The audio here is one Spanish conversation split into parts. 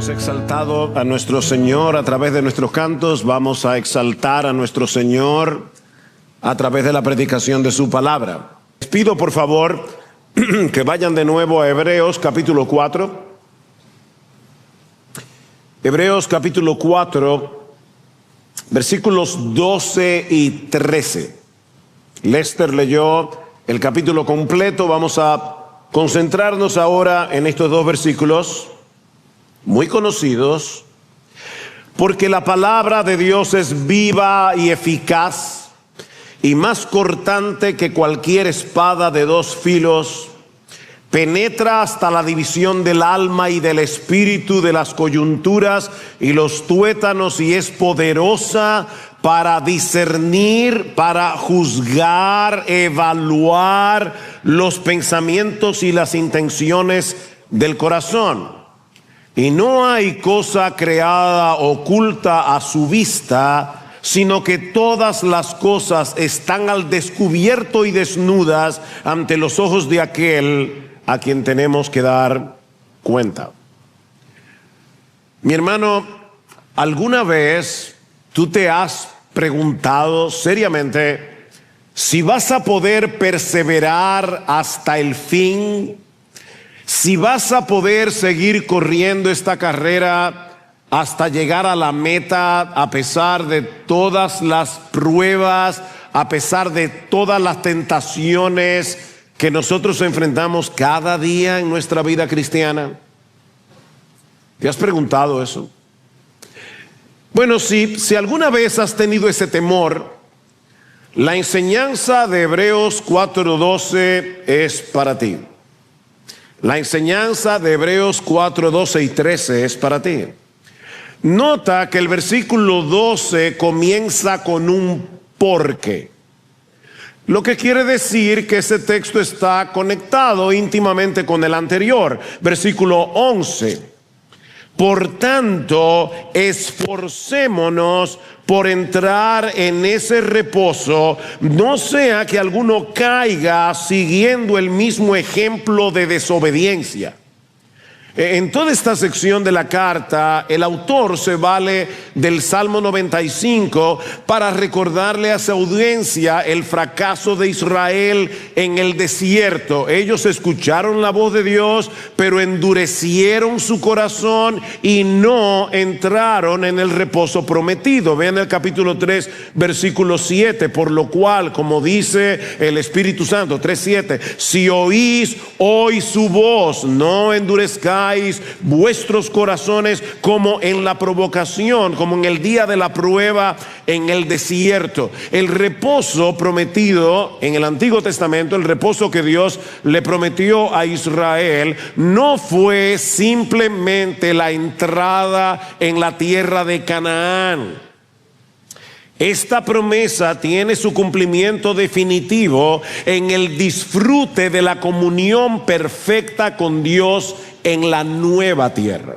Hemos exaltado a nuestro Señor a través de nuestros cantos, vamos a exaltar a nuestro Señor a través de la predicación de su palabra. Les pido por favor que vayan de nuevo a Hebreos capítulo 4. Hebreos capítulo 4, versículos 12 y 13. Lester leyó el capítulo completo, vamos a concentrarnos ahora en estos dos versículos muy conocidos, porque la palabra de Dios es viva y eficaz y más cortante que cualquier espada de dos filos, penetra hasta la división del alma y del espíritu, de las coyunturas y los tuétanos, y es poderosa para discernir, para juzgar, evaluar los pensamientos y las intenciones del corazón. Y no hay cosa creada oculta a su vista, sino que todas las cosas están al descubierto y desnudas ante los ojos de aquel a quien tenemos que dar cuenta. Mi hermano, ¿alguna vez tú te has preguntado seriamente si vas a poder perseverar hasta el fin? Si vas a poder seguir corriendo esta carrera hasta llegar a la meta, a pesar de todas las pruebas, a pesar de todas las tentaciones que nosotros enfrentamos cada día en nuestra vida cristiana. ¿Te has preguntado eso? Bueno, si alguna vez has tenido ese temor, la enseñanza de Hebreos 4:12 es para ti. La enseñanza de Hebreos 4, 12 y 13 es para ti. Nota que el versículo 12 comienza con un porque. Lo que quiere decir que ese texto está conectado íntimamente con el anterior. Versículo 11. Por tanto, esforcémonos por entrar en ese reposo, no sea que alguno caiga siguiendo el mismo ejemplo de desobediencia. En toda esta sección de la carta, el autor se vale del Salmo 95 para recordarle a su audiencia el fracaso de Israel en el desierto. Ellos escucharon la voz de Dios, pero endurecieron su corazón y no entraron en el reposo prometido. Vean el capítulo 3, versículo 7, por lo cual, como dice el Espíritu Santo, 3:7, si oís hoy su voz, no endurezcáis vuestros corazones como en la provocación, como en el día de la prueba en el desierto. El reposo prometido en el Antiguo Testamento, el reposo que Dios le prometió a Israel, no fue simplemente la entrada en la tierra de Canaán. Esta promesa tiene su cumplimiento definitivo en el disfrute de la comunión perfecta con Dios en la nueva tierra.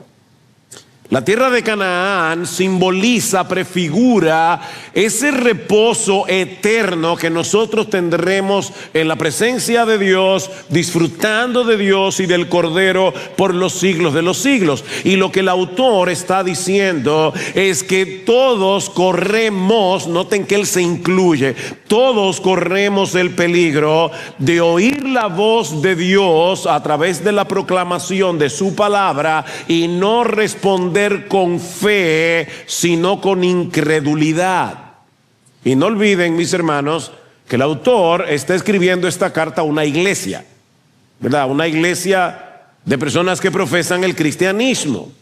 La tierra de Canaán simboliza, prefigura ese reposo eterno que nosotros tendremos en la presencia de Dios, disfrutando de Dios y del Cordero por los siglos de los siglos. Y lo que el autor está diciendo es que todos corremos, noten que él se incluye, todos corremos el peligro de oír la voz de Dios a través de la proclamación de su palabra y no responder con fe, sino con incredulidad. Y no olviden, mis hermanos, que el autor está escribiendo esta carta a una iglesia, ¿verdad? Una iglesia de personas que profesan el cristianismo.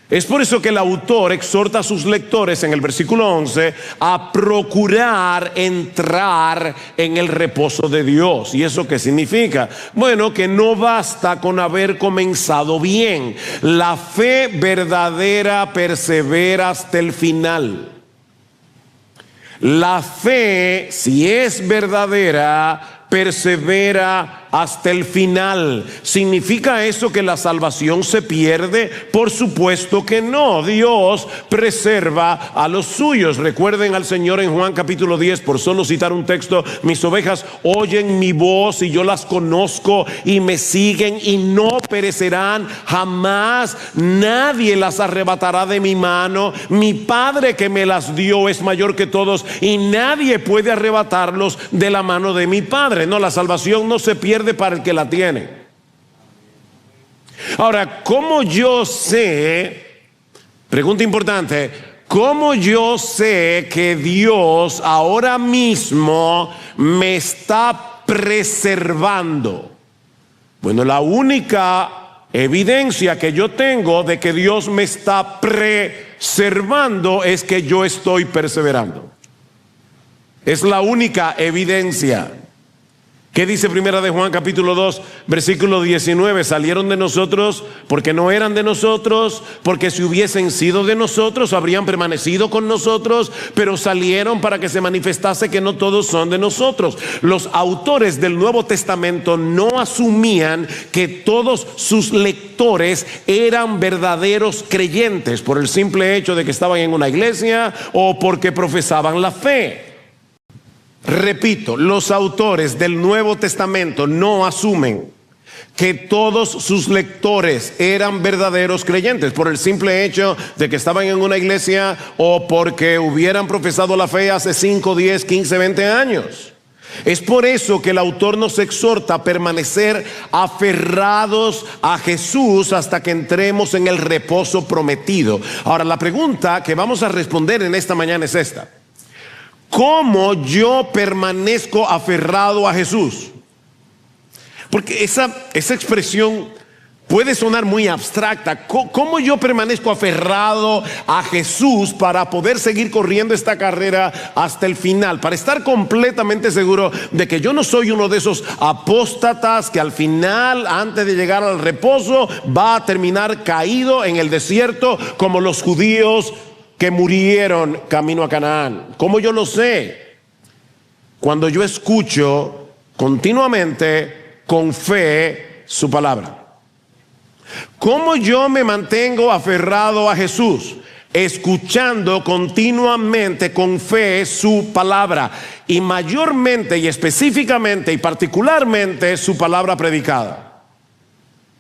Es por eso que el autor exhorta a sus lectores en el versículo 11 a procurar entrar en el reposo de Dios. ¿Y eso qué significa? Bueno, que no basta con haber comenzado bien. La fe verdadera persevera hasta el final. La fe, si es verdadera, persevera hasta el final. ¿Significa eso que la salvación se pierde? Por supuesto que no. Dios preserva a los suyos. Recuerden al Señor en Juan capítulo 10, por solo citar un texto: mis ovejas oyen mi voz y yo las conozco y me siguen y no perecerán jamás. Nadie las arrebatará de mi mano. Mi Padre que me las dio es mayor que todos y nadie puede arrebatarlos de la mano de mi Padre. No, la salvación no se pierde para el que la tiene. Ahora, ¿cómo yo sé? Pregunta importante: ¿cómo yo sé que Dios ahora mismo me está preservando? Bueno, la única evidencia que yo tengo de que Dios me está preservando es que yo estoy perseverando. Es la única evidencia. ¿Qué dice Primera de Juan capítulo 2 versículo 19? Salieron de nosotros porque no eran de nosotros, porque si hubiesen sido de nosotros habrían permanecido con nosotros, pero salieron para que se manifestase que no todos son de nosotros. Los autores del Nuevo Testamento no asumían que todos sus lectores eran verdaderos creyentes por el simple hecho de que estaban en una iglesia o porque profesaban la fe. Repito, los autores del Nuevo Testamento no asumen que todos sus lectores eran verdaderos creyentes por el simple hecho de que estaban en una iglesia o porque hubieran profesado la fe hace 5, 10, 15, 20 años. Es por eso que el autor nos exhorta a permanecer aferrados a Jesús hasta que entremos en el reposo prometido. Ahora, la pregunta que vamos a responder en esta mañana es esta: ¿cómo yo permanezco aferrado a Jesús? Porque esa expresión puede sonar muy abstracta. ¿Cómo yo permanezco aferrado a Jesús para poder seguir corriendo esta carrera hasta el final? Para estar completamente seguro de que yo no soy uno de esos apóstatas que al final, antes de llegar al reposo, va a terminar caído en el desierto como los judíos que murieron camino a Canaán. ¿Cómo yo lo sé? Cuando yo escucho continuamente con fe su palabra. ¿Cómo yo me mantengo aferrado a Jesús? Escuchando continuamente con fe su palabra, y mayormente y específicamente y particularmente su palabra predicada.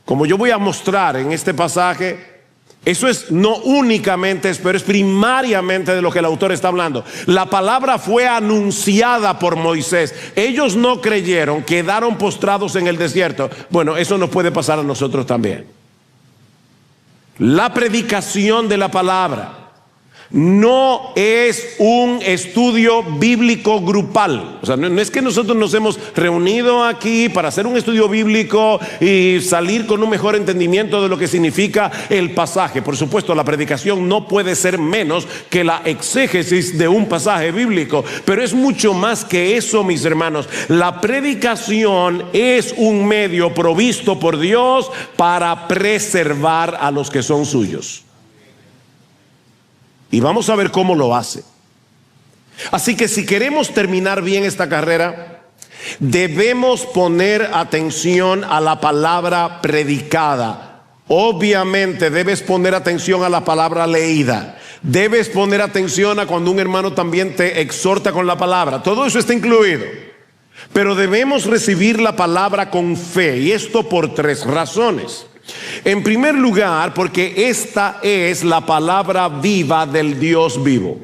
Como yo voy a mostrar en este pasaje, eso es no únicamente, pero es primariamente de lo que el autor está hablando. La palabra fue anunciada por Moisés. Ellos no creyeron, quedaron postrados en el desierto. Bueno, eso nos puede pasar a nosotros también. La predicación de la palabra no es un estudio bíblico grupal. O sea, no es que nosotros nos hemos reunido aquí para hacer un estudio bíblico y salir con un mejor entendimiento de lo que significa el pasaje. Por supuesto, la predicación no puede ser menos que la exégesis de un pasaje bíblico, pero es mucho más que eso, mis hermanos. La predicación es un medio provisto por Dios para preservar a los que son suyos. Y vamos a ver cómo lo hace. Así que si queremos terminar bien esta carrera, debemos poner atención a la palabra predicada. Obviamente debes poner atención a la palabra leída. Debes poner atención a cuando un hermano también te exhorta con la palabra. Todo eso está incluido. Pero debemos recibir la palabra con fe, y esto por 3 razones. En primer lugar, porque esta es la palabra viva del Dios vivo.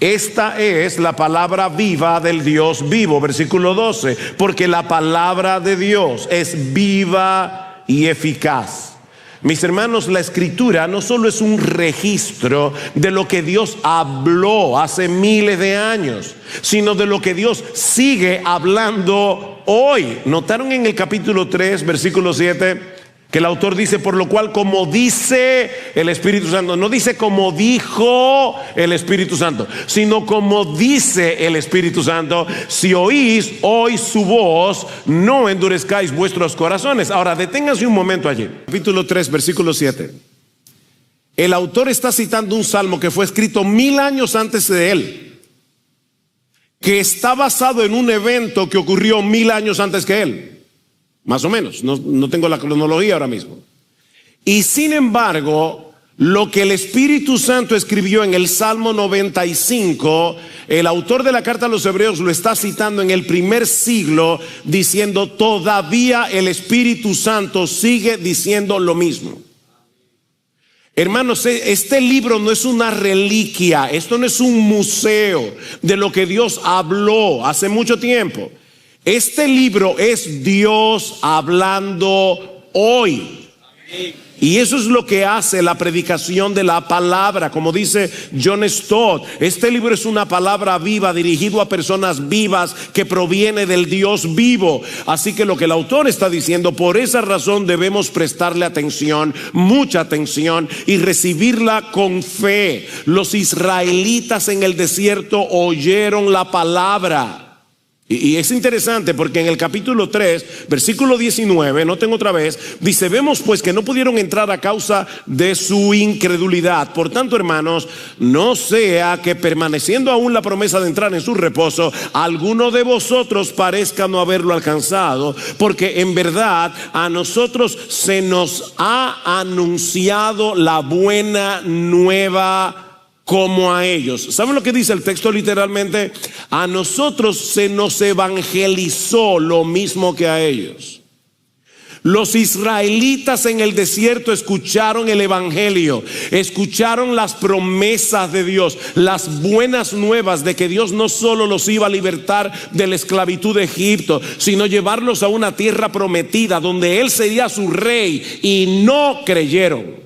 Esta es la palabra viva del Dios vivo. Versículo 12. Porque la palabra de Dios es viva y eficaz. Mis hermanos, la escritura no solo es un registro de lo que Dios habló hace miles de años, sino de lo que Dios sigue hablando hoy. ¿Notaron en el capítulo 3, versículo 7? Que el autor dice: por lo cual, como dice el Espíritu Santo. No dice como dijo el Espíritu Santo, sino como dice el Espíritu Santo: si oís hoy su voz, no endurezcáis vuestros corazones. Ahora, deténganse un momento allí. Capítulo 3, versículo 7. El autor está citando un salmo que fue escrito 1000 años antes de él. que está basado en un evento que ocurrió 1000 años antes que él. Más o menos, no tengo la cronología ahora mismo. Y sin embargo, lo que el Espíritu Santo escribió en el Salmo 95, el autor de la carta a los Hebreos lo está citando en el primer siglo, diciendo: todavía el Espíritu Santo sigue diciendo lo mismo. Hermanos, este libro no es una reliquia, esto no es un museo de lo que Dios habló hace mucho tiempo. Este libro es Dios hablando hoy. Y eso es lo que hace la predicación de la palabra. Como dice John Stott, este libro es una palabra viva dirigido a personas vivas que proviene del Dios vivo. Así que lo que el autor está diciendo, por esa razón debemos prestarle atención, mucha atención, y recibirla con fe. Los israelitas en el desierto oyeron la palabra. Y es interesante porque en el capítulo 3, versículo 19, noten otra vez, dice: vemos pues que no pudieron entrar a causa de su incredulidad. Por tanto, hermanos, no sea que permaneciendo aún la promesa de entrar en su reposo, alguno de vosotros parezca no haberlo alcanzado, porque en verdad a nosotros se nos ha anunciado la buena nueva como a ellos. ¿Saben lo que dice el texto literalmente? A nosotros se nos evangelizó lo mismo que a ellos. Los israelitas en el desierto escucharon el evangelio, escucharon las promesas de Dios, las buenas nuevas de que Dios no solo los iba a libertar de la esclavitud de Egipto, sino llevarlos a una tierra prometida donde Él sería su rey, y no creyeron.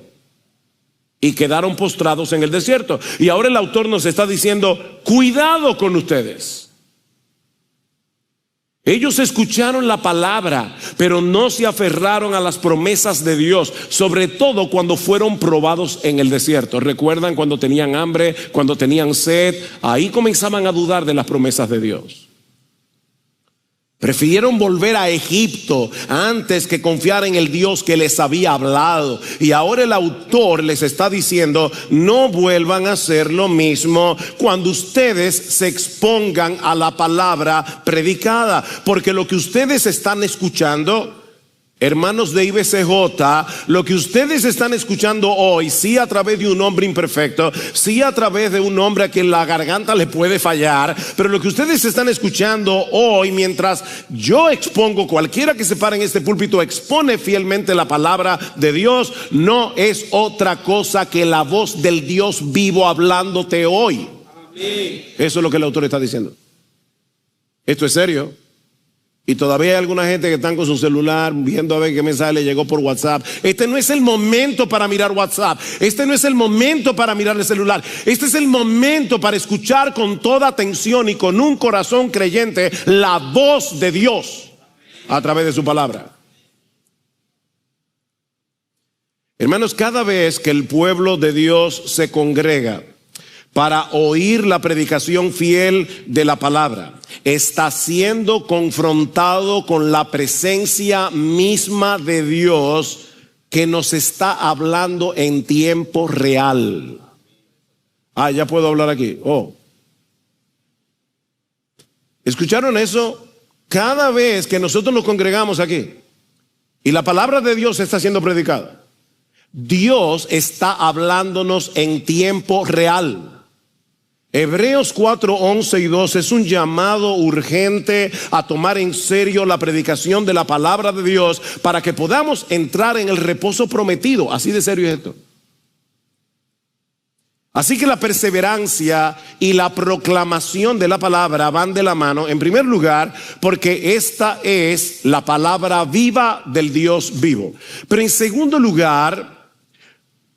Y quedaron postrados en el desierto. Y ahora el autor nos está diciendo: cuidado con ustedes. Ellos escucharon la palabra, pero no se aferraron a las promesas de Dios, sobre todo cuando fueron probados en el desierto. ¿Recuerdan cuando tenían hambre, cuando tenían sed? Ahí comenzaban a dudar de las promesas de Dios. Prefirieron volver a Egipto antes que confiar en el Dios que les había hablado. Y ahora el autor les está diciendo: no vuelvan a hacer lo mismo cuando ustedes se expongan a la palabra predicada. Porque lo que ustedes están escuchando, hermanos de IBCJ, lo que ustedes están escuchando hoy, sí a través de un hombre imperfecto, sí a través de un hombre a quien la garganta le puede fallar, pero lo que ustedes están escuchando hoy, mientras yo expongo, cualquiera que se pare en este púlpito expone fielmente la palabra de Dios, no es otra cosa que la voz del Dios vivo hablándote hoy. Eso es lo que el autor está diciendo. Esto es serio. Y todavía hay alguna gente que están con su celular viendo a ver qué mensaje le llegó por WhatsApp. Este no es el momento para mirar WhatsApp. Este no es el momento para mirar el celular. Este es el momento para escuchar con toda atención y con un corazón creyente la voz de Dios a través de su palabra. Hermanos, cada vez que el pueblo de Dios se congrega para oír la predicación fiel de la palabra, está siendo confrontado con la presencia misma de Dios, que nos está hablando en tiempo real. Ya puedo hablar aquí. ¿Escucharon eso? Cada vez que nosotros nos congregamos aquí y la palabra de Dios está siendo predicada, Dios está hablándonos en tiempo real. Hebreos 4, 11 y 12 es un llamado urgente a tomar en serio la predicación de la palabra de Dios para que podamos entrar en el reposo prometido. Así de serio es esto. Así que la perseverancia y la proclamación de la palabra van de la mano, en primer lugar, porque esta es la palabra viva del Dios vivo. Pero en segundo lugar,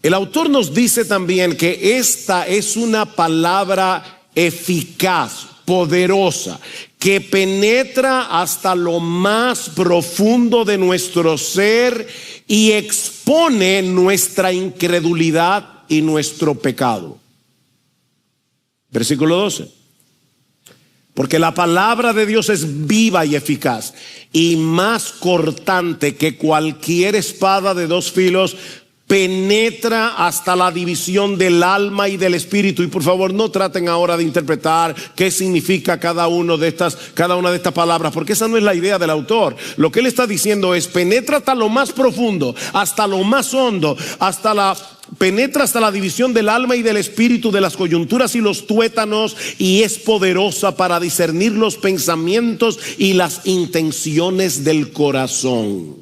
el autor nos dice también que esta es una palabra eficaz, poderosa, que penetra hasta lo más profundo de nuestro ser y expone nuestra incredulidad y nuestro pecado. Versículo 12. Porque la palabra de Dios es viva y eficaz y más cortante que cualquier espada de dos filos, penetra hasta la división del alma y del espíritu. Y por favor, no traten ahora de interpretar qué significa cada una de estas palabras, porque esa no es la idea del autor. Lo que él está diciendo es: penetra hasta lo más profundo, hasta lo más hondo, penetra hasta la división del alma y del espíritu, de las coyunturas y los tuétanos, y es poderosa para discernir los pensamientos y las intenciones del corazón.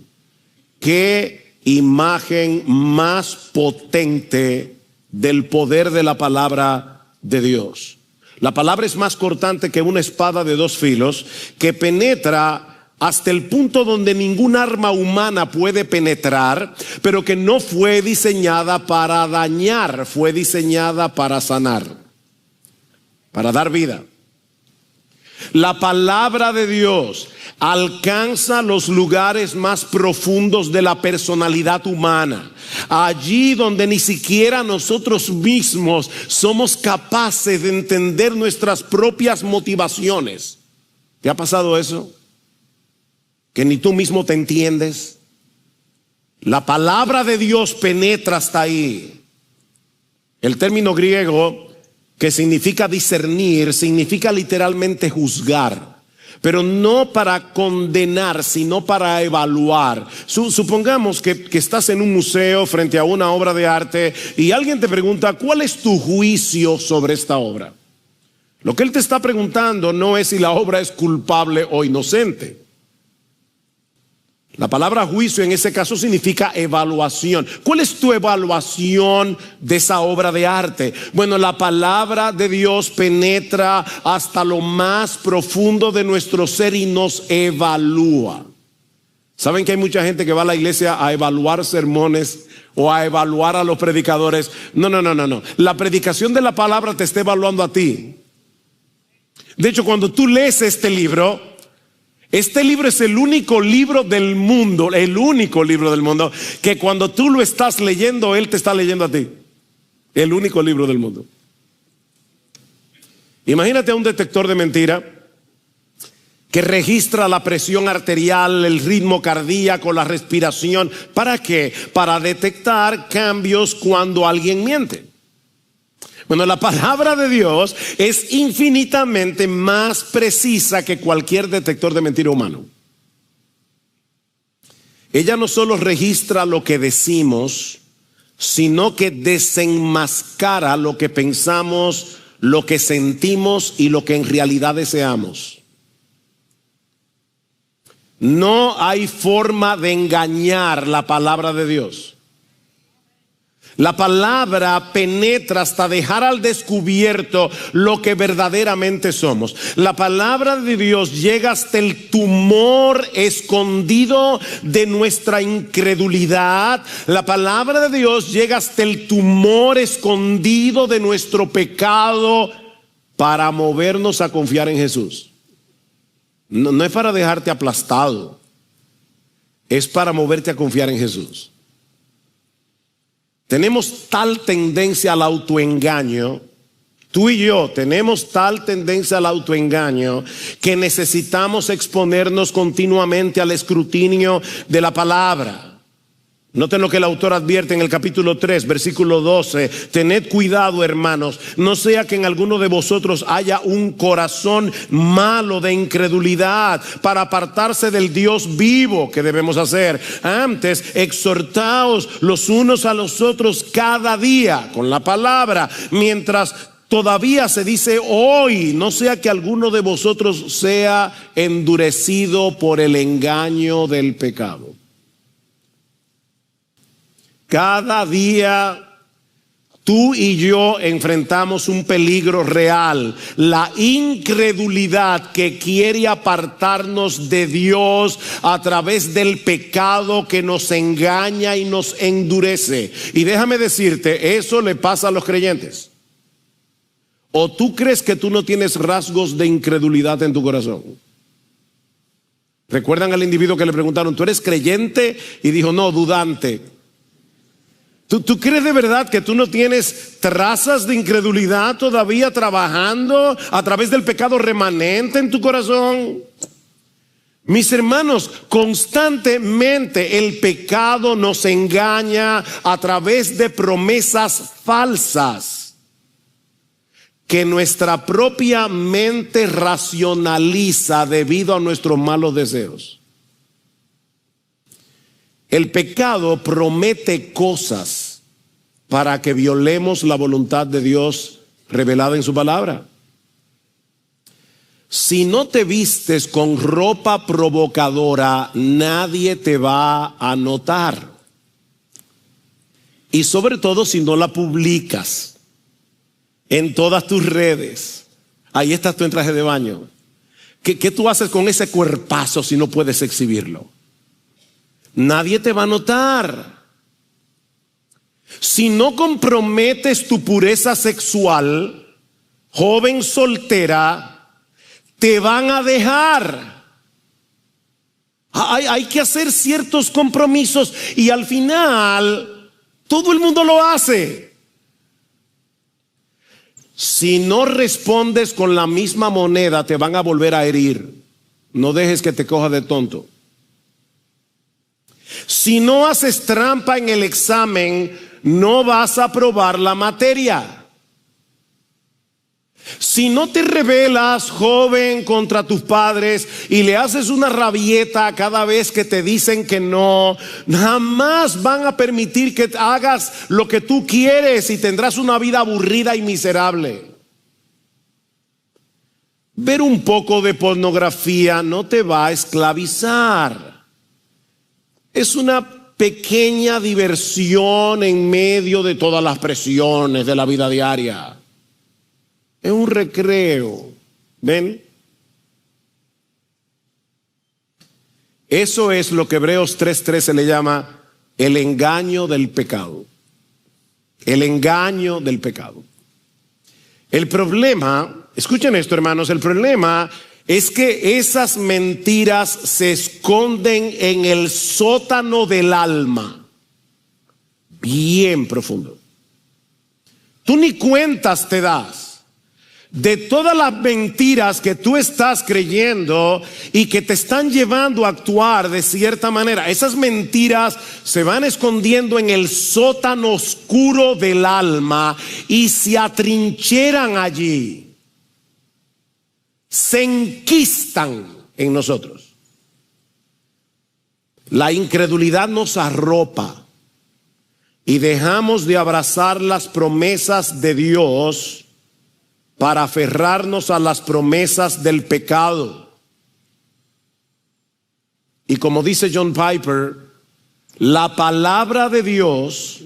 Qué imagen más potente del poder de la palabra de Dios. La palabra es más cortante que una espada de dos filos, que penetra hasta el punto donde ningún arma humana puede penetrar, pero que no fue diseñada para dañar, fue diseñada para sanar, para dar vida. La palabra de Dios alcanza los lugares más profundos de la personalidad humana, allí donde ni siquiera nosotros mismos somos capaces de entender nuestras propias motivaciones. ¿Te ha pasado eso? Que ni tú mismo te entiendes. La palabra de Dios penetra hasta ahí. El término griego que significa discernir, significa literalmente juzgar, pero no para condenar, sino para evaluar. Supongamos que estás en un museo frente a una obra de arte y alguien te pregunta: ¿cuál es tu juicio sobre esta obra? Lo que él te está preguntando no es si la obra es culpable o inocente. La palabra juicio en ese caso significa evaluación. ¿Cuál es tu evaluación de esa obra de arte? Bueno, la palabra de Dios penetra hasta lo más profundo de nuestro ser y nos evalúa. ¿Saben que hay mucha gente que va a la iglesia a evaluar sermones o a evaluar a los predicadores? No. La predicación de la palabra te está evaluando a ti. De hecho, cuando tú lees este libro es el único libro del mundo, que cuando tú lo estás leyendo, él te está leyendo a ti. El único libro del mundo. Imagínate a un detector de mentira que registra la presión arterial, el ritmo cardíaco, la respiración. ¿Para qué? Para detectar cambios cuando alguien miente. Bueno, la palabra de Dios es infinitamente más precisa que cualquier detector de mentira humano. Ella no solo registra lo que decimos, sino que desenmascara lo que pensamos, lo que sentimos y lo que en realidad deseamos. No hay forma de engañar la palabra de Dios. La palabra penetra hasta dejar al descubierto lo que verdaderamente somos. La palabra de Dios llega hasta el tumor escondido de nuestra incredulidad. La palabra de Dios llega hasta el tumor escondido de nuestro pecado para movernos a confiar en Jesús. No es para dejarte aplastado, es para moverte a confiar en Jesús. Tenemos tal tendencia al autoengaño, tú y yo tenemos tal tendencia al autoengaño, que necesitamos exponernos continuamente al escrutinio de la palabra. Noten lo que el autor advierte en el capítulo 3, versículo 12. Tened cuidado, hermanos, no sea que en alguno de vosotros haya un corazón malo de incredulidad para apartarse del Dios vivo. ¿Qué debemos hacer? Antes, exhortaos los unos a los otros cada día con la palabra, mientras todavía se dice hoy, no sea que alguno de vosotros sea endurecido por el engaño del pecado. Cada día tú y yo enfrentamos un peligro real, la incredulidad que quiere apartarnos de Dios a través del pecado que nos engaña y nos endurece. Y déjame decirte, eso le pasa a los creyentes. ¿O tú crees que tú no tienes rasgos de incredulidad en tu corazón? ¿Recuerdan al individuo que le preguntaron: ¿tú eres creyente? Y dijo: no, dudante. ¿Tú crees de verdad que tú no tienes trazas de incredulidad todavía trabajando a través del pecado remanente en tu corazón? Mis hermanos, constantemente el pecado nos engaña a través de promesas falsas que nuestra propia mente racionaliza debido a nuestros malos deseos. El pecado promete cosas para que violemos la voluntad de Dios revelada en su palabra. Si no te vistes con ropa provocadora, nadie te va a notar. Y sobre todo si no la publicas en todas tus redes. Ahí estás tú en traje de baño. ¿Qué tú haces con ese cuerpazo si no puedes exhibirlo? Nadie te va a notar. Si no comprometes tu pureza sexual, joven soltera, te van a dejar. Hay que hacer ciertos compromisos y al final todo el mundo lo hace. Si no respondes con la misma moneda, te van a volver a herir. No dejes que te coja de tonto. Si no haces trampa en el examen, no vas a aprobar la materia. Si no te rebelas, joven, contra tus padres y le haces una rabieta cada vez que te dicen que no, jamás van a permitir que hagas lo que tú quieres y tendrás una vida aburrida y miserable. Ver un poco de pornografía no te va a esclavizar. Es una pequeña diversión en medio de todas las presiones de la vida diaria. Es un recreo. ¿Ven? Eso es lo que Hebreos 3:13 le llama el engaño del pecado. El engaño del pecado. El problema, escuchen esto, hermanos, el problema es que esas mentiras se esconden en el sótano del alma, bien profundo. Tú ni cuentas te das de todas las mentiras que tú estás creyendo y que te están llevando a actuar de cierta manera. Esas mentiras se van escondiendo en el sótano oscuro del alma y se atrincheran allí. Se enquistan en nosotros. La incredulidad nos arropa y dejamos de abrazar las promesas de Dios para aferrarnos a las promesas del pecado. Y como dice John Piper, la palabra de Dios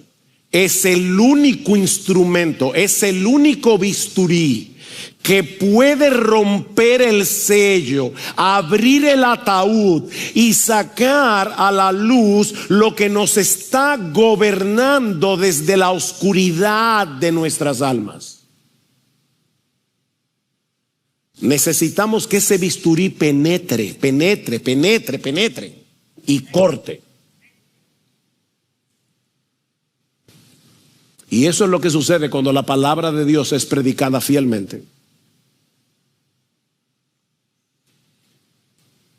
es el único instrumento, es el único bisturí que puede romper el sello, abrir el ataúd y sacar a la luz lo que nos está gobernando desde la oscuridad de nuestras almas. Necesitamos que ese bisturí penetre y corte. Y eso es lo que sucede cuando la palabra de Dios es predicada fielmente.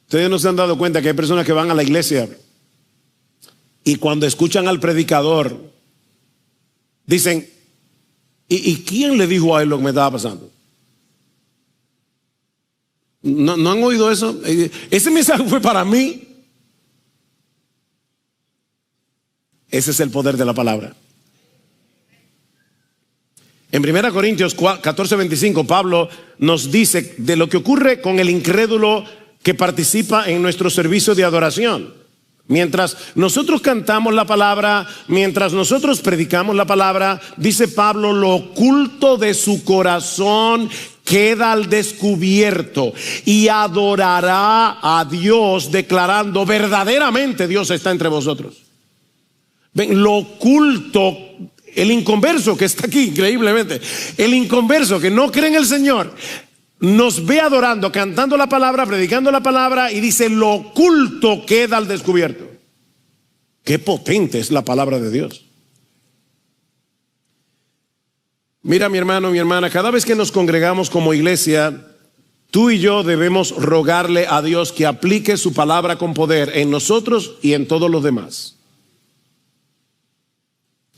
Ustedes no se han dado cuenta que hay personas que van a la iglesia y cuando escuchan al predicador dicen, ¿y quién le dijo a él lo que me estaba pasando? ¿No han oído eso? Ese mensaje fue para mí. Ese es el poder de la palabra. En 1 Corintios 14:25 Pablo nos dice de lo que ocurre con el incrédulo que participa en nuestro servicio de adoración. Mientras nosotros cantamos la palabra, mientras nosotros predicamos la palabra, dice Pablo, lo oculto de su corazón queda al descubierto y adorará a Dios declarando verdaderamente Dios está entre vosotros. Ven, lo oculto, el inconverso que está aquí increíblemente, el inconverso que no cree en el Señor, nos ve adorando, cantando la palabra, predicando la palabra y dice lo oculto queda al descubierto. Qué potente es la palabra de Dios. Mira, mi hermano, mi hermana, cada vez que nos congregamos como iglesia, Tú y yo debemos rogarle a Dios que aplique su palabra con poder en nosotros y en todos los demás.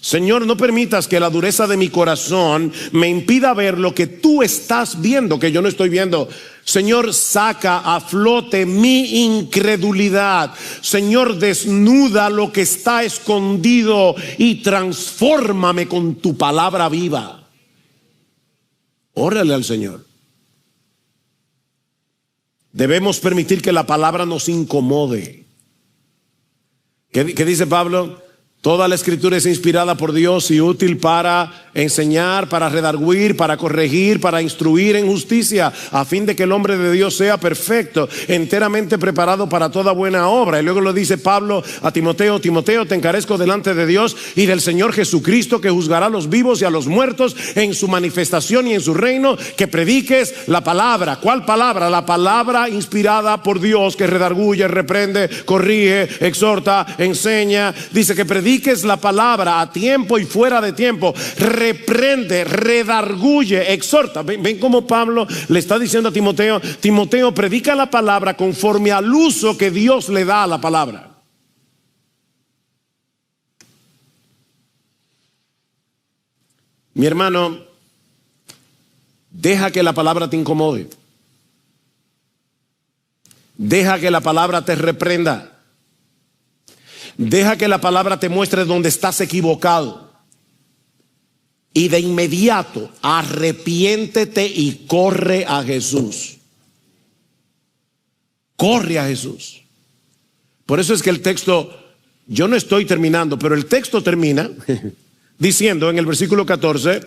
Señor, no permitas que la dureza de mi corazón me impida ver lo que tú estás viendo, que yo no estoy viendo. Señor, saca a flote mi incredulidad. Señor, desnuda lo que está escondido y transfórmame con tu palabra viva. Órale al Señor. Debemos permitir que la palabra nos incomode. ¿Qué dice Pablo? Toda la escritura es inspirada por Dios y útil para enseñar, para redarguir, para corregir, para instruir en justicia, a fin de que el hombre de Dios sea perfecto, enteramente preparado para toda buena obra. Y luego lo dice Pablo a Timoteo: Timoteo, te encarezco delante de Dios y del Señor Jesucristo, que juzgará a los vivos y a los muertos en su manifestación y en su reino, que prediques la palabra. ¿Cuál palabra? La palabra inspirada por Dios, que redarguye, reprende, corrige, exhorta, enseña. Dice que prediques la palabra a tiempo y fuera de tiempo, reprende, redarguye, exhorta. Ven cómo Pablo le está diciendo a Timoteo: Timoteo, predica la palabra conforme al uso que Dios le da a la palabra. Mi hermano, deja que la palabra te incomode. Deja que la palabra te reprenda. Deja que la palabra te muestre dónde estás equivocado. Y de inmediato arrepiéntete y corre a Jesús. Corre a Jesús. Por eso es que el texto, yo no estoy terminando, pero el texto termina diciendo en el versículo 14: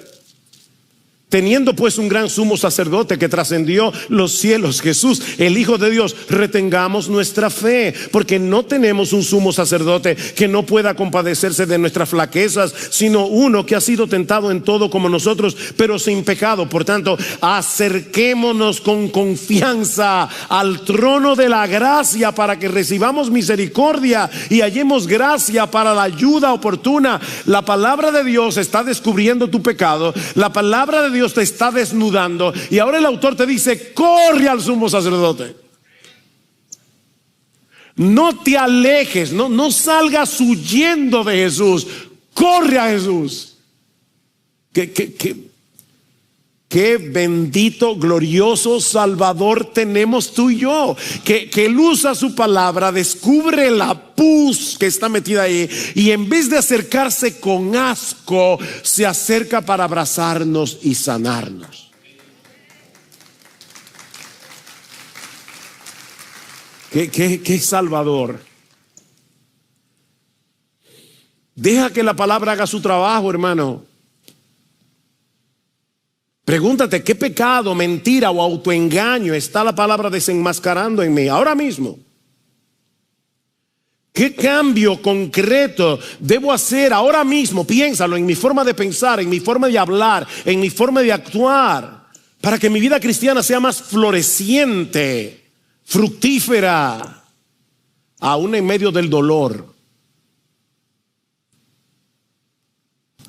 teniendo pues un gran sumo sacerdote que trascendió los cielos, Jesús, el Hijo de Dios, retengamos nuestra fe, porque no tenemos un sumo sacerdote que no pueda compadecerse de nuestras flaquezas, sino uno que ha sido tentado en todo como nosotros, pero sin pecado. Por tanto, acerquémonos con confianza al trono de la gracia, para que recibamos misericordia y hallemos gracia para la ayuda oportuna. La palabra de Dios está descubriendo tu pecado. La palabra de Dios te está desnudando, y ahora el autor te dice: corre al sumo sacerdote. No te alejes, no salgas huyendo de Jesús. Corre a Jesús. Qué bendito, glorioso Salvador tenemos tú y yo, que Él usa su palabra, descubre la pus que está metida ahí, y en vez de acercarse con asco, se acerca para abrazarnos y sanarnos. Qué Salvador. Deja que la palabra haga su trabajo, hermano. Pregúntate: ¿qué pecado, mentira o autoengaño está la palabra desenmascarando en mí ahora mismo? ¿Qué cambio concreto debo hacer ahora mismo? Piénsalo, en mi forma de pensar, en mi forma de hablar, en mi forma de actuar, para que mi vida cristiana sea más floreciente, fructífera, aún en medio del dolor.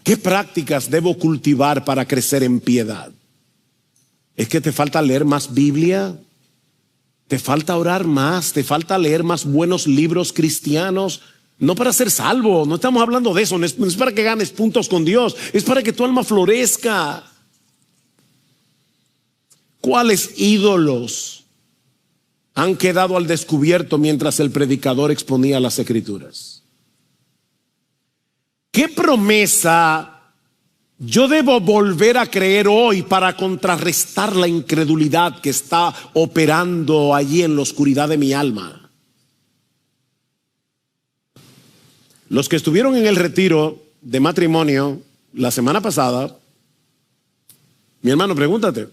¿Qué prácticas debo cultivar para crecer en piedad? ¿Es que te falta leer más Biblia? ¿Te falta orar más? ¿Te falta leer más buenos libros cristianos? No para ser salvo, no estamos hablando de eso. No es para que ganes puntos con Dios, es para que tu alma florezca. ¿Cuáles ídolos han quedado al descubierto mientras el predicador exponía las Escrituras? ¿Qué promesa yo debo volver a creer hoy para contrarrestar la incredulidad que está operando allí en la oscuridad de mi alma? Los que estuvieron en el retiro de matrimonio la semana pasada, mi hermano, pregúntate: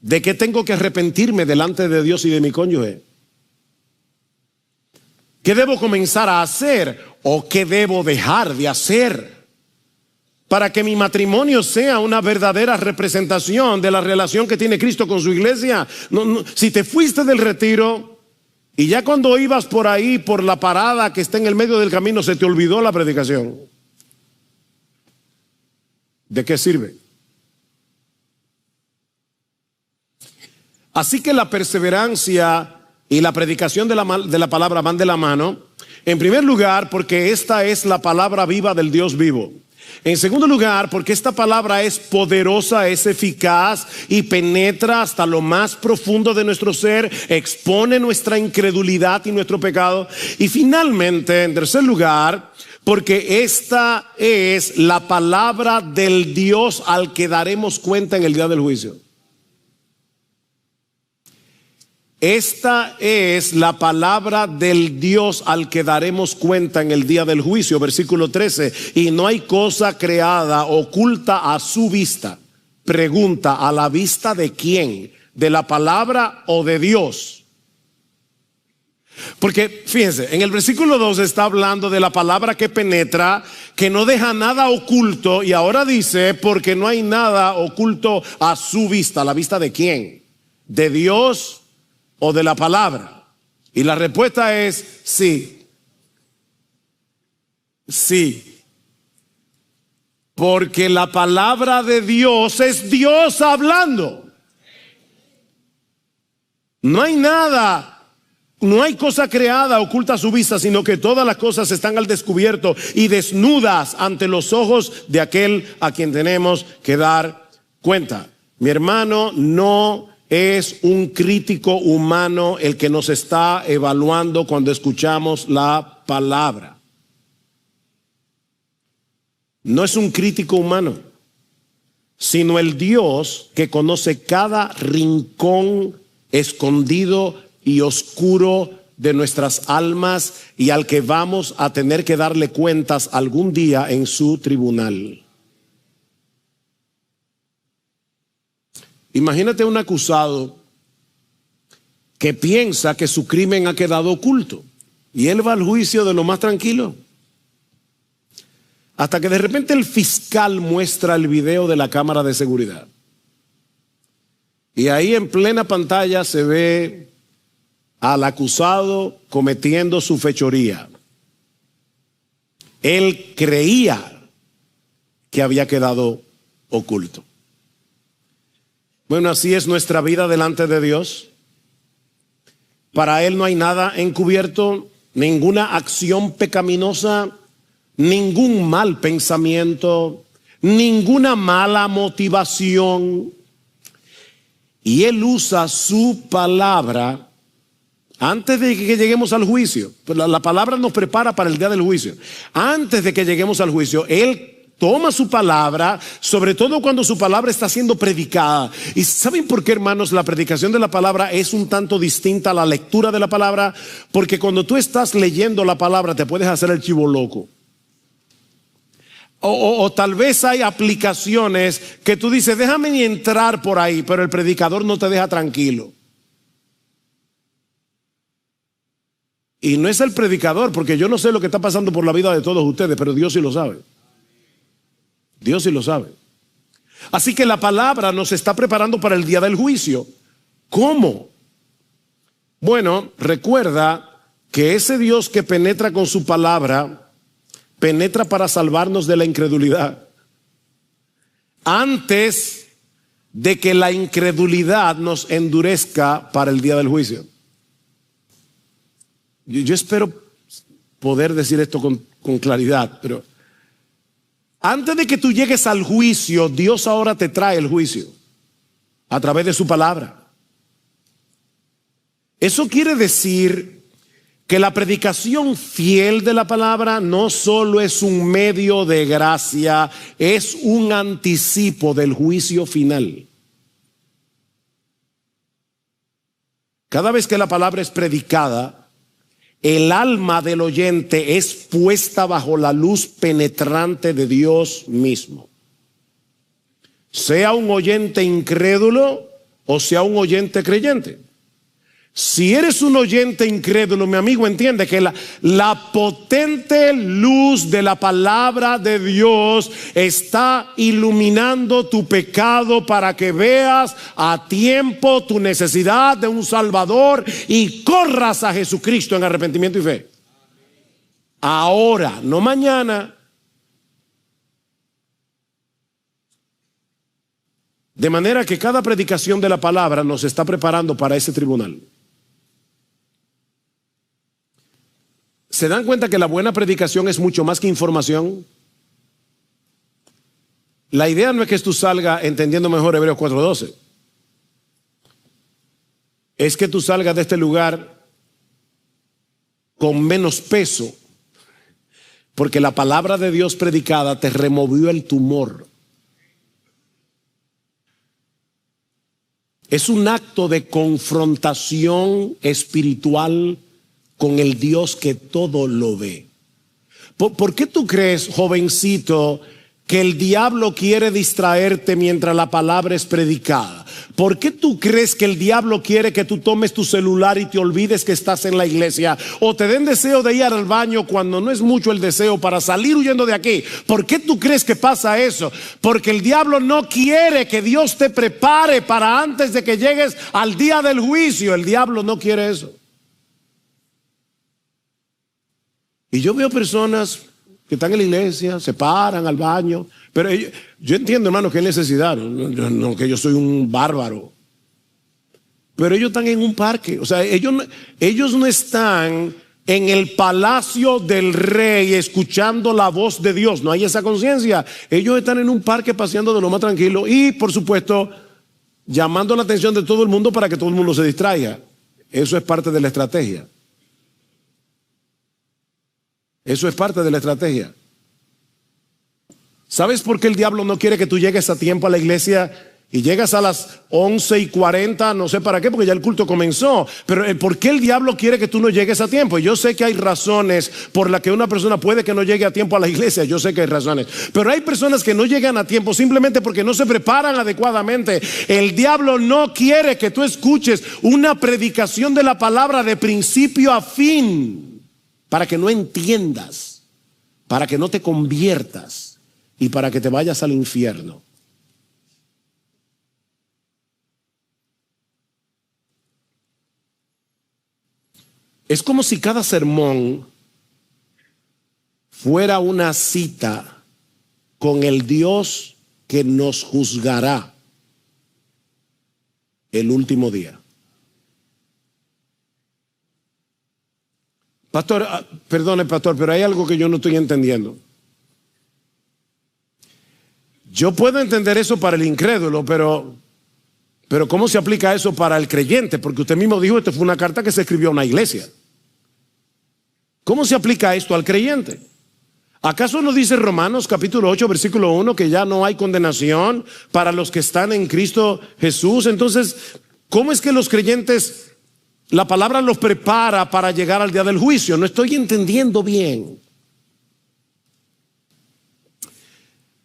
¿de qué tengo que arrepentirme delante de Dios y de mi cónyuge? ¿Qué debo comenzar a hacer o qué debo dejar de hacer para que mi matrimonio sea una verdadera representación de la relación que tiene Cristo con su iglesia? Si te fuiste del retiro y ya cuando ibas por ahí, por la parada que está en el medio del camino, se te olvidó la predicación, ¿de qué sirve? Así que la perseverancia y la predicación de la palabra van de la mano. En primer lugar, porque esta es la palabra viva del Dios vivo. En segundo lugar, porque esta palabra es poderosa, es eficaz y penetra hasta lo más profundo de nuestro ser, expone nuestra incredulidad y nuestro pecado. Y finalmente, en tercer lugar, porque esta es la palabra del Dios al que daremos cuenta en el día del juicio. Esta es la palabra del Dios al que daremos cuenta en el día del juicio. Versículo 13. Y no hay cosa creada oculta a su vista. Pregunta, ¿a la vista de quién? ¿De la palabra o de Dios? Porque fíjense, en el versículo 2 está hablando de la palabra que penetra, que no deja nada oculto. Y ahora dice, porque no hay nada oculto a su vista. ¿A la vista de quién? ¿De Dios o de la palabra? Y la respuesta es sí. Sí. Porque la palabra de Dios es Dios hablando. No hay nada, no hay cosa creada oculta a su vista, sino que todas las cosas están al descubierto y desnudas ante los ojos de aquel a quien tenemos que dar cuenta. Mi hermano, no es un crítico humano el que nos está evaluando cuando escuchamos la palabra. No es un crítico humano, sino el Dios que conoce cada rincón escondido y oscuro de nuestras almas y al que vamos a tener que darle cuentas algún día en su tribunal. Imagínate un acusado que piensa que su crimen ha quedado oculto y él va al juicio de lo más tranquilo. Hasta que de repente el fiscal muestra el video de la cámara de seguridad. Y ahí en plena pantalla se ve al acusado cometiendo su fechoría. Él creía que había quedado oculto. Bueno, así es nuestra vida delante de Dios. Para Él no hay nada encubierto, ninguna acción pecaminosa, ningún mal pensamiento, ninguna mala motivación. Y Él usa su palabra antes de que lleguemos al juicio. La palabra nos prepara para el día del juicio. Antes de que lleguemos al juicio, Él toma su palabra, sobre todo cuando su palabra está siendo predicada. ¿Y saben por qué, hermanos, la predicación de la palabra es un tanto distinta a la lectura de la palabra? Porque cuando tú estás leyendo la palabra te puedes hacer el chivo loco. O tal vez hay aplicaciones que tú dices, déjame ni entrar por ahí, pero el predicador no te deja tranquilo. Y no es el predicador, porque yo no sé lo que está pasando por la vida de todos ustedes, pero Dios sí lo sabe. Dios sí lo sabe. Así que la palabra nos está preparando para el día del juicio. ¿Cómo? Bueno, recuerda que ese Dios que penetra con su palabra, penetra para salvarnos de la incredulidad. Antes de que la incredulidad nos endurezca para el día del juicio. Yo espero poder decir esto con claridad, pero antes de que tú llegues al juicio, Dios ahora te trae el juicio a través de su palabra. Eso quiere decir que la predicación fiel de la palabra no solo es un medio de gracia, es un anticipo del juicio final. Cada vez que la palabra es predicada, el alma del oyente es puesta bajo la luz penetrante de Dios mismo. Sea un oyente incrédulo o sea un oyente creyente. Si eres un oyente incrédulo, mi amigo, entiende que la potente luz de la palabra de Dios está iluminando tu pecado para que veas a tiempo tu necesidad de un Salvador y corras a Jesucristo en arrepentimiento y fe. Ahora, no mañana. De manera que cada predicación de la palabra nos está preparando para ese tribunal. ¿Se dan cuenta que la buena predicación es mucho más que información? La idea no es que tú salgas entendiendo mejor Hebreos 4:12. Es que tú salgas de este lugar con menos peso, porque la palabra de Dios predicada te removió el tumor. Es un acto de confrontación espiritual con el Dios que todo lo ve. ¿Por qué tú crees, jovencito, que el diablo quiere distraerte mientras la palabra es predicada? ¿Por qué tú crees que el diablo quiere que tú tomes tu celular y te olvides que estás en la iglesia? O te den deseo de ir al baño cuando no es mucho el deseo para salir huyendo de aquí. ¿Por qué tú crees que pasa eso? Porque el diablo no quiere que Dios te prepare para antes de que llegues al día del juicio. El diablo no quiere eso. Y yo veo personas que están en la iglesia, se paran al baño, pero yo entiendo, hermano, que hay necesidad, no que yo soy un bárbaro, pero ellos están en un parque. O sea, ellos no están en el palacio del rey escuchando la voz de Dios, no hay esa conciencia. Ellos están en un parque paseando de lo más tranquilo y, por supuesto, llamando la atención de todo el mundo para que todo el mundo se distraiga. Eso es parte de la estrategia. Eso es parte de la estrategia. ¿Sabes por qué el diablo no quiere que tú llegues a tiempo a la iglesia y llegas a las 11:40? No sé para qué, porque ya el culto comenzó. Pero ¿por qué el diablo quiere que tú no llegues a tiempo? Y yo sé que hay razones por las que una persona puede que no llegue a tiempo a la iglesia. Yo sé que hay razones. Pero hay personas que no llegan a tiempo simplemente porque no se preparan adecuadamente. El diablo no quiere que tú escuches una predicación de la palabra de principio a fin, para que no entiendas, para que no te conviertas y para que te vayas al infierno. Es como si cada sermón fuera una cita con el Dios que nos juzgará el último día. Pastor, perdone, pastor, pero hay algo que yo no estoy entendiendo. Yo puedo entender eso para el incrédulo, pero ¿cómo se aplica eso para el creyente? Porque usted mismo dijo, esta fue una carta que se escribió a una iglesia. ¿Cómo se aplica esto al creyente? ¿Acaso no dice Romanos capítulo 8 versículo 1 que ya no hay condenación para los que están en Cristo Jesús? Entonces, ¿cómo es que los creyentes, la palabra los prepara para llegar al día del juicio? No estoy entendiendo bien.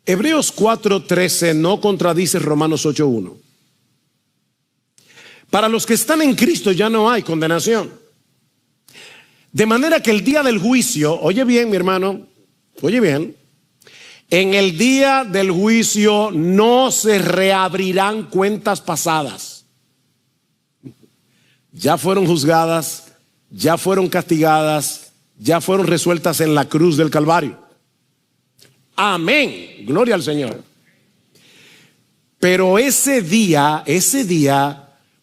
Hebreos 4:13 no contradice Romanos 8:1. Para los que están en Cristo ya no hay condenación. De manera que el día del juicio, oye bien, mi hermano, oye bien, en el día del juicio no se reabrirán cuentas pasadas. Ya fueron juzgadas, ya fueron castigadas, ya fueron resueltas en la cruz del Calvario. Amén, gloria al Señor. Pero ese día,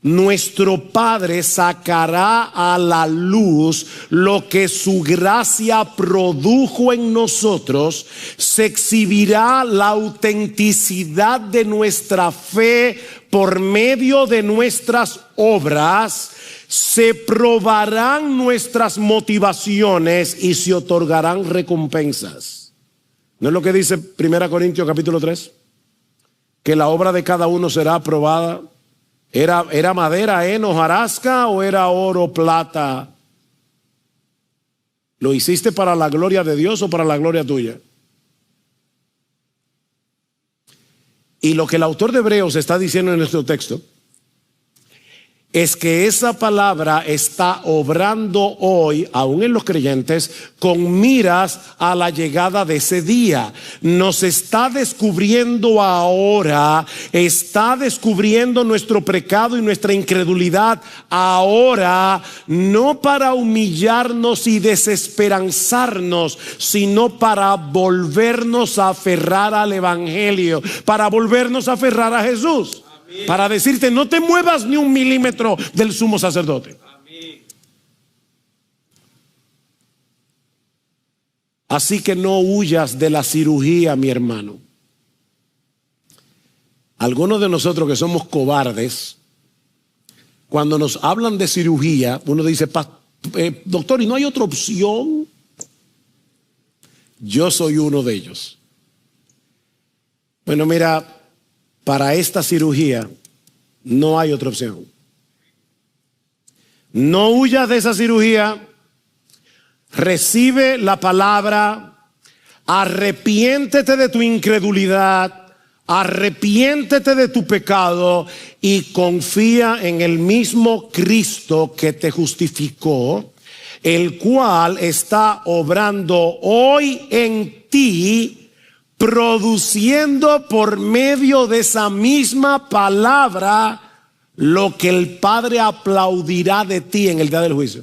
nuestro Padre sacará a la luz lo que su gracia produjo en nosotros. Se exhibirá la autenticidad de nuestra fe por medio de nuestras obras. Se probarán nuestras motivaciones y se otorgarán recompensas. ¿No es lo que dice 1 Corintios capítulo 3? Que la obra de cada uno será aprobada. ¿Era madera, heno, hojarasca o era oro, plata? ¿Lo hiciste para la gloria de Dios o para la gloria tuya? Y lo que el autor de Hebreos está diciendo en nuestro texto es que esa palabra está obrando hoy, aún en los creyentes, con miras a la llegada de ese día. Nos está descubriendo ahora, está descubriendo nuestro pecado y nuestra incredulidad ahora, no para humillarnos y desesperanzarnos, sino para volvernos a aferrar al Evangelio, para volvernos a aferrar a Jesús. Para decirte, no te muevas ni un milímetro del sumo sacerdote. Así que no huyas de la cirugía, mi hermano. Algunos de nosotros que somos cobardes, cuando nos hablan de cirugía, uno dice, doctor, ¿y no hay otra opción? Yo soy uno de ellos. Bueno, mira, para esta cirugía no hay otra opción. No huyas de esa cirugía. Recibe la palabra. Arrepiéntete de tu incredulidad. Arrepiéntete de tu pecado y confía en el mismo Cristo que te justificó, el cual está obrando hoy en ti, produciendo por medio de esa misma palabra lo que el Padre aplaudirá de ti en el día del juicio.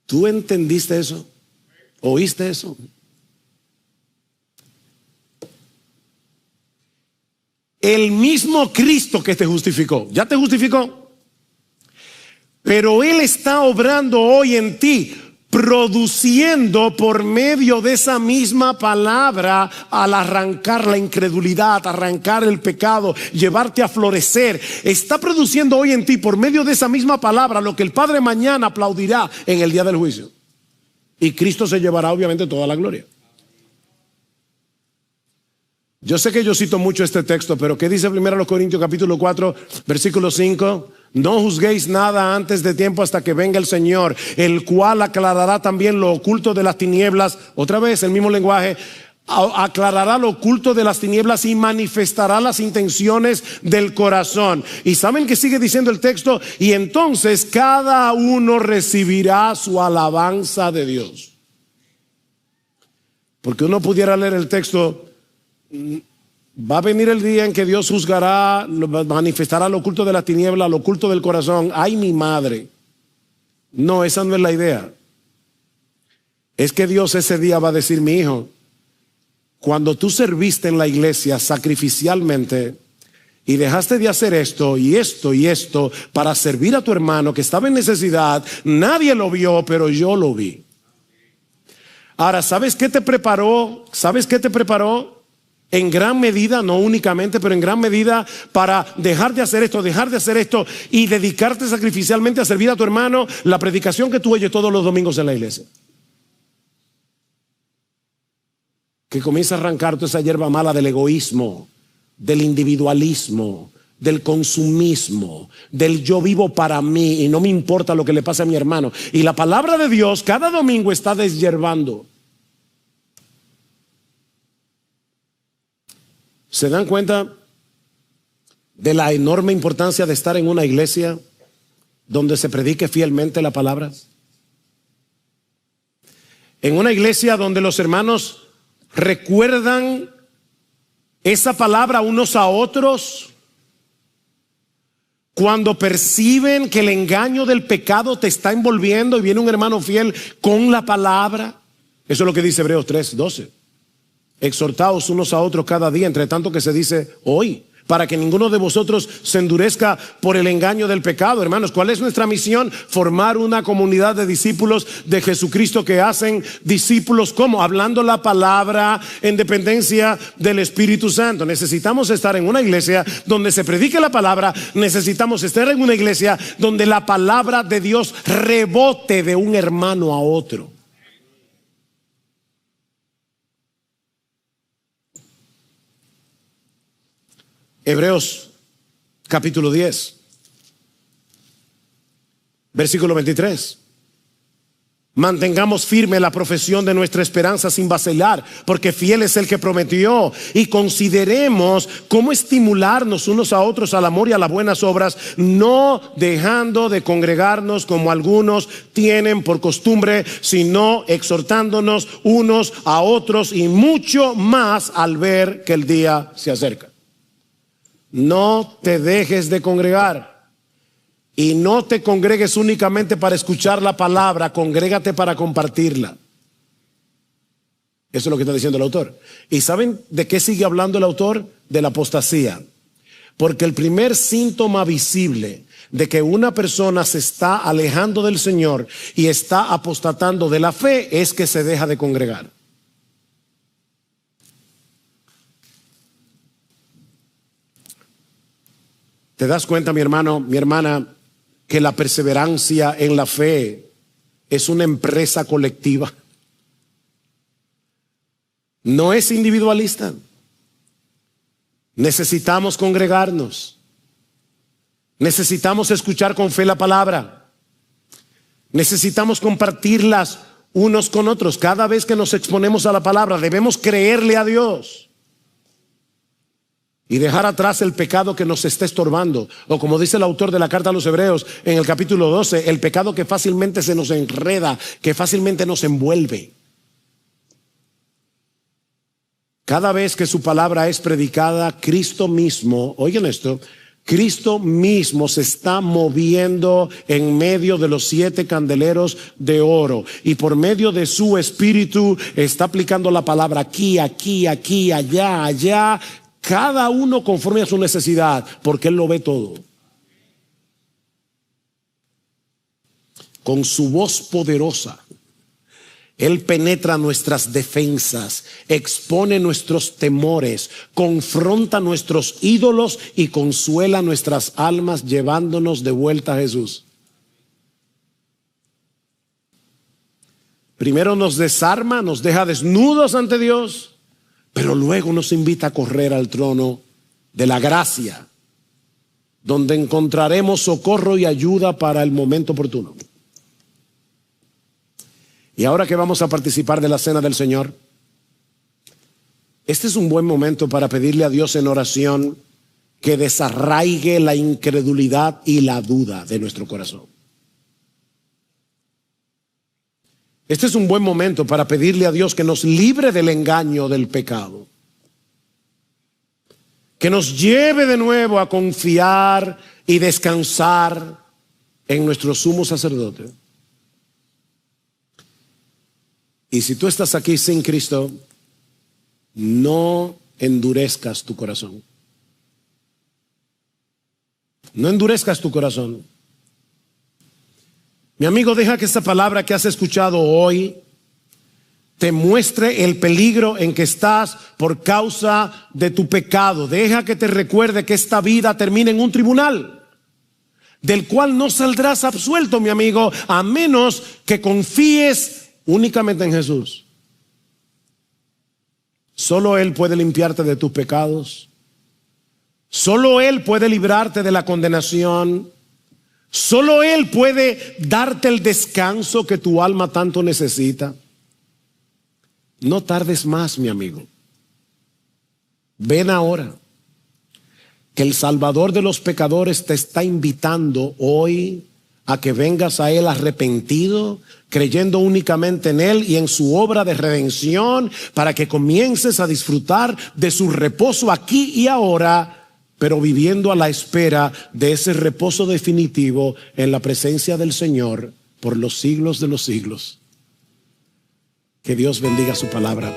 ¿Tú entendiste eso? ¿Oíste eso? El mismo Cristo que te justificó, ya te justificó, pero Él está obrando hoy en ti, produciendo por medio de esa misma palabra, al arrancar la incredulidad, arrancar el pecado, llevarte a florecer. Está produciendo hoy en ti por medio de esa misma palabra lo que el Padre mañana aplaudirá en el día del juicio. Y Cristo se llevará obviamente toda la gloria. Yo sé que yo cito mucho este texto, pero ¿qué dice 1 Corintios capítulo 4 versículo 5? No juzguéis nada antes de tiempo hasta que venga el Señor, el cual aclarará también lo oculto de las tinieblas. Otra vez el mismo lenguaje. Aclarará lo oculto de las tinieblas y manifestará las intenciones del corazón. Y saben que sigue diciendo el texto, y entonces cada uno recibirá su alabanza de Dios. Porque uno pudiera leer el texto, va a venir el día en que Dios juzgará, manifestará lo oculto de la tiniebla, lo oculto del corazón. Ay, mi madre. No, esa no es la idea. Es que Dios ese día va a decir, mi hijo, cuando tú serviste en la iglesia sacrificialmente y dejaste de hacer esto y esto y esto para servir a tu hermano que estaba en necesidad, nadie lo vio, pero yo lo vi. Ahora, ¿sabes qué te preparó? ¿Sabes qué te preparó? En gran medida, no únicamente, pero en gran medida para dejar de hacer esto y dedicarte sacrificialmente a servir a tu hermano, la predicación que tú oyes todos los domingos en la iglesia. Que comienza a arrancar toda esa hierba mala del egoísmo, del individualismo, del consumismo, del yo vivo para mí y no me importa lo que le pase a mi hermano. Y la palabra de Dios cada domingo está deshierbando. ¿Se dan cuenta de la enorme importancia de estar en una iglesia donde se predique fielmente la palabra? En una iglesia donde los hermanos recuerdan esa palabra unos a otros, cuando perciben que el engaño del pecado te está envolviendo y viene un hermano fiel con la palabra. Eso es lo que dice Hebreos 3:12. Exhortaos unos a otros cada día, entre tanto que se dice hoy, para que ninguno de vosotros se endurezca por el engaño del pecado. Hermanos, ¿cuál es nuestra misión? Formar una comunidad de discípulos de Jesucristo que hacen discípulos, ¿cómo? Hablando la palabra en dependencia del Espíritu Santo. Necesitamos estar en una iglesia donde se predique la palabra. Necesitamos estar en una iglesia donde la palabra de Dios rebote de un hermano a otro. Hebreos capítulo 10 versículo 23. Mantengamos firme la profesión de nuestra esperanza sin vacilar, porque fiel es el que prometió. Y consideremos cómo estimularnos unos a otros al amor y a las buenas obras, no dejando de congregarnos como algunos tienen por costumbre, sino exhortándonos unos a otros, y mucho más al ver que el día se acerca. No te dejes de congregar. Y no te congregues únicamente para escuchar la palabra, congrégate para compartirla. Eso es lo que está diciendo el autor. ¿Y saben de qué sigue hablando el autor? De la apostasía. Porque el primer síntoma visible de que una persona se está alejando del Señor y está apostatando de la fe es que se deja de congregar. ¿Te das cuenta, mi hermano, mi hermana, que la perseverancia en la fe es una empresa colectiva? No es individualista. Necesitamos congregarnos. Necesitamos escuchar con fe la palabra. Necesitamos compartirlas unos con otros. Cada vez que nos exponemos a la palabra, debemos creerle a Dios y dejar atrás el pecado que nos está estorbando. O como dice el autor de la carta a los Hebreos en el capítulo 12, el pecado que fácilmente se nos enreda, que fácilmente nos envuelve. Cada vez que su palabra es predicada, Cristo mismo, oigan esto, Cristo mismo se está moviendo en medio de los 7 candeleros de oro, y por medio de su espíritu está aplicando la palabra aquí, aquí, aquí, allá, allá, cada uno conforme a su necesidad, porque Él lo ve todo. Con su voz poderosa, Él penetra nuestras defensas, expone nuestros temores, confronta nuestros ídolos y consuela nuestras almas, llevándonos de vuelta a Jesús. Primero nos desarma, nos deja desnudos ante Dios, pero luego nos invita a correr al trono de la gracia, donde encontraremos socorro y ayuda para el momento oportuno. Y ahora que vamos a participar de la cena del Señor, este es un buen momento para pedirle a Dios en oración que desarraigue la incredulidad y la duda de nuestro corazón. Este es un buen momento para pedirle a Dios que nos libre del engaño del pecado, que nos lleve de nuevo a confiar y descansar en nuestro sumo sacerdote. Y si tú estás aquí sin Cristo, no endurezcas tu corazón. No endurezcas tu corazón. Mi amigo, deja que esta palabra que has escuchado hoy te muestre el peligro en que estás por causa de tu pecado. Deja que te recuerde que esta vida termina en un tribunal, del cual no saldrás absuelto, mi amigo, a menos que confíes únicamente en Jesús. Solo Él puede limpiarte de tus pecados. Solo Él puede librarte de la condenación. Solo Él puede darte el descanso que tu alma tanto necesita. No tardes más, mi amigo. Ven ahora, que el Salvador de los pecadores te está invitando hoy a que vengas a Él arrepentido, creyendo únicamente en Él y en su obra de redención, para que comiences a disfrutar de su reposo aquí y ahora, pero viviendo a la espera de ese reposo definitivo en la presencia del Señor por los siglos de los siglos. Que Dios bendiga su palabra.